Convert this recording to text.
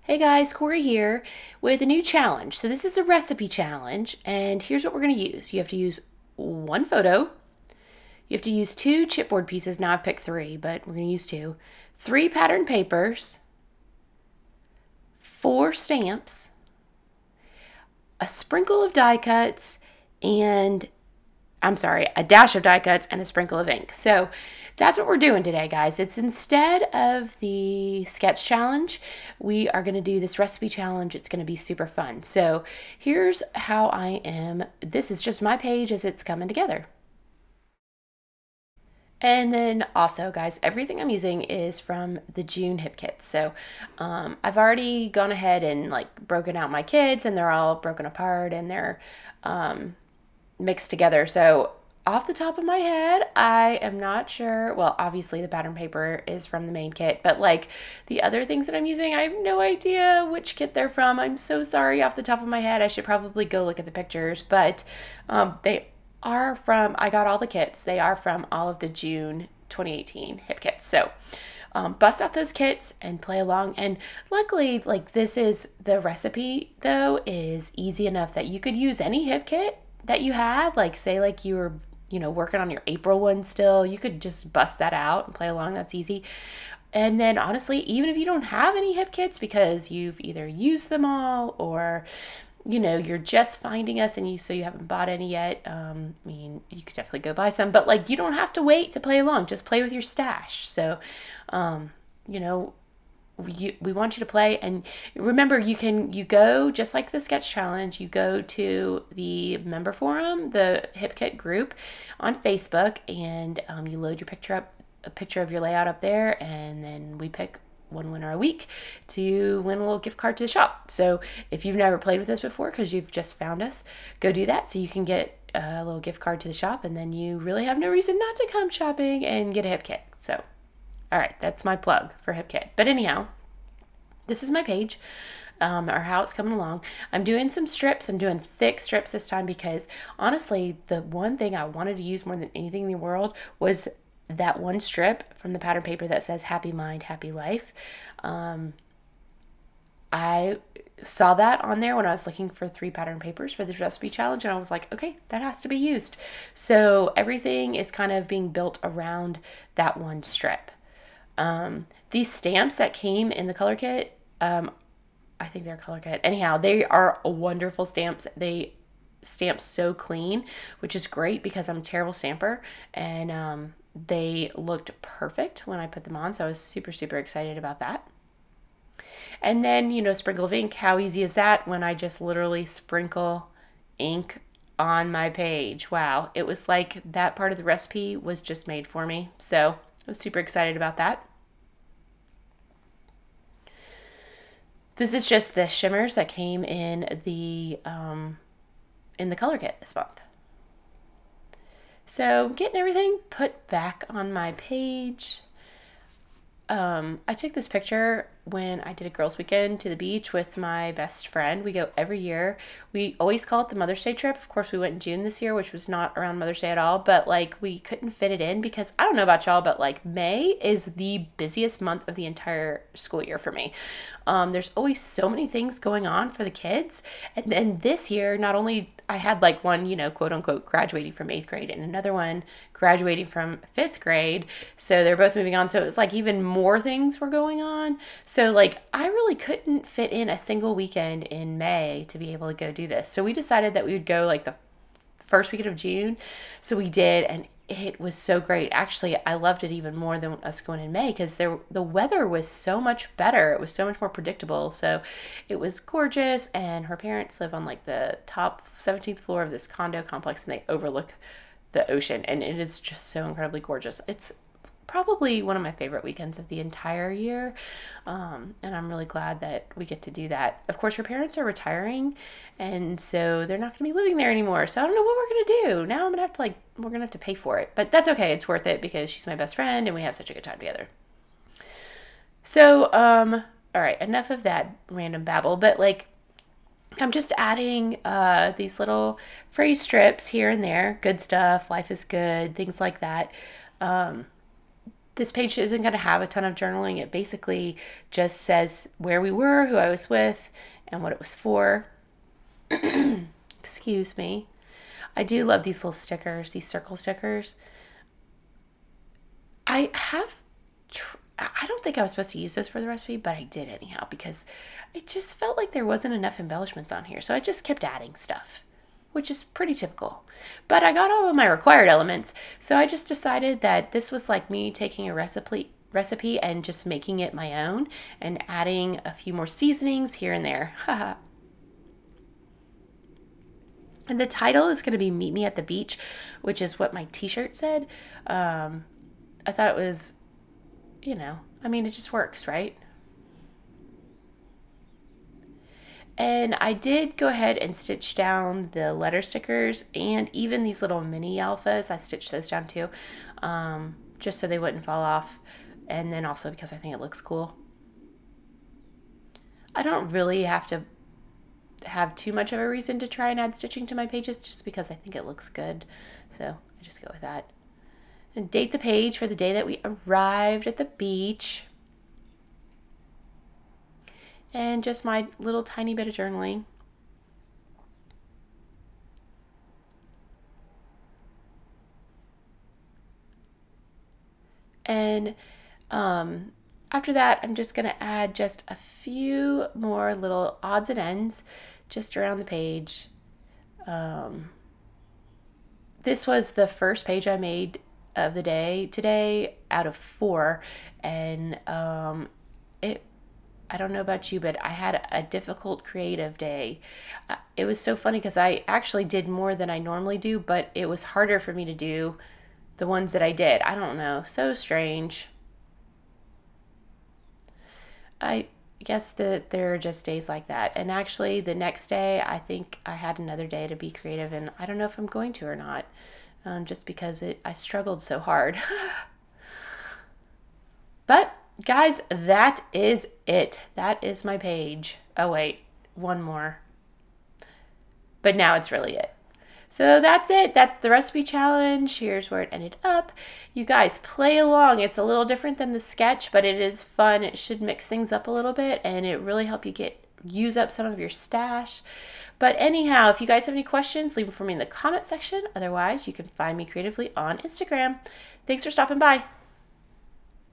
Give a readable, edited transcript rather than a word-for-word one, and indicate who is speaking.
Speaker 1: Hey guys, Corrie here with a new challenge. So this is a recipe challenge, and here's what we're going to use. You have to use one photo. You have to use two chipboard pieces. Now I've picked three, but we're going to use two. Three pattern papers, four stamps, a sprinkle of die cuts, and a dash of die cuts and a sprinkle of ink. So that's what we're doing today, guys. It's instead of the sketch challenge, we are going to do this recipe challenge. It's going to be super fun. So here's how I am. This is just my page as it's coming together. And then also, guys, everything I'm using is from the June hip kit. So I've already gone ahead and like broken out my kits, and they're all broken apart and they're mixed together. So off the top of my head, I am not sure. Well, obviously the pattern paper is from the main kit, but like the other things that I'm using, I have no idea which kit they're from. I'm so sorry off the top of my head. I should probably go look at the pictures, but they are from, I got all the kits. They are from all of the June 2018 hip kits. So bust out those kits and play along. And luckily, like this is the recipe though is easy enough that you could use any hip kit that you had, like say like you were, working on your April one still, you could just bust that out and play along. That's easy. And then honestly, even if you don't have any hip kits because you've either used them all or you're just finding us and you haven't bought any yet. You could definitely go buy some, but like you don't have to wait to play along. Just play with your stash. So, we want you to play, and remember you go just like the sketch challenge, you go to the member forum, the hip kit group on Facebook, and you load your a picture of your layout up there, and then we pick one winner a week to win a little gift card to the shop. So if you've never played with us before because you've just found us, go do that so you can get a little gift card to the shop, and then you really have no reason not to come shopping and get a hip kit. So all right, that's my plug for hip kit. But anyhow, this is my page, or how it's coming along. I'm doing some strips. I'm doing thick strips this time because honestly, the one thing I wanted to use more than anything in the world was that one strip from the pattern paper that says happy mind, happy life. I saw that on there when I was looking for 3 pattern papers for this recipe challenge, and I was like, okay, that has to be used. So everything is kind of being built around that one strip. These stamps that came in the color kit, I think they're color kit. Anyhow, they are wonderful stamps. They stamp so clean, which is great because I'm a terrible stamper, and they looked perfect when I put them on. So I was super, super excited about that. And then, sprinkle of ink. How easy is that when I just literally sprinkle ink on my page? Wow. It was like that part of the recipe was just made for me. So I was super excited about that. This is just the shimmers that came in the color kit this month. So getting everything put back on my page. I took this picture when I did a girls' weekend to the beach with my best friend. We go every year. We always call it the Mother's Day trip. Of course, we went in June this year, which was not around Mother's Day at all, but like we couldn't fit it in because I don't know about y'all, but like May is the busiest month of the entire school year for me. There's always so many things going on for the kids. And then this year, not only I had like one, quote unquote, graduating from 8th grade and another one graduating from 5th grade. So they're both moving on. So it was like even more things were going on. So like I really couldn't fit in a single weekend in May to be able to go do this. So we decided that we would go like the first weekend of June. So we did, and it was so great. Actually, I loved it even more than us going in May because the weather was so much better. It was so much more predictable. So it was gorgeous, and her parents live on like the top 17th floor of this condo complex, and they overlook the ocean, and it is just so incredibly gorgeous. It's probably one of my favorite weekends of the entire year, and I'm really glad that we get to do that. Of course, her parents are retiring, and so they're not going to be living there anymore, so I don't know what we're going to do. Now I'm going to have to we're going to have to pay for it, but that's okay. It's worth it because she's my best friend, and we have such a good time together. So, all right, enough of that random babble, but I'm just adding these little phrase strips here and there. Good stuff, life is good, things like that. This page isn't going to have a ton of journaling. It basically just says where we were, who I was with, and what it was for. Excuse me. I do love these little stickers, these circle stickers. I don't think I was supposed to use those for the recipe, but I did anyhow because it just felt like there wasn't enough embellishments on here. So I just kept adding stuff, which is pretty typical. But I got all of my required elements, so I just decided that this was like me taking a recipe and just making it my own and adding a few more seasonings here and there. Haha. And the title is going to be Meet Me at the Beach, which is what my t-shirt said. I thought it was, I mean, it just works, right? And I did go ahead and stitch down the letter stickers and even these little mini alphas. I stitched those down too, just so they wouldn't fall off. And then also because I think it looks cool. I don't really have to have too much of a reason to try and add stitching to my pages just because I think it looks good. So I just go with that. And date the page for the day that we arrived at the beach. And just my little tiny bit of journaling. And after that, I'm just going to add just a few more little odds and ends just around the page. This was the first page I made of the day today out of 4, and I don't know about you, but I had a difficult creative day. It was so funny because I actually did more than I normally do, but it was harder for me to do the ones that I did. I don't know, so strange. I guess that there are just days like that. And actually the next day, I think I had another day to be creative, and I don't know if I'm going to or not, just because I struggled so hard. But guys, that is it. That is my page. Oh wait, one more. But now it's really it. So that's it. That's the recipe challenge. Here's where it ended up. You guys play along. It's a little different than the sketch, but it is fun. It should mix things up a little bit, and it really help you use up some of your stash. But anyhow, if you guys have any questions, leave them for me in the comment section. Otherwise, you can find me creatively on Instagram. Thanks for stopping by.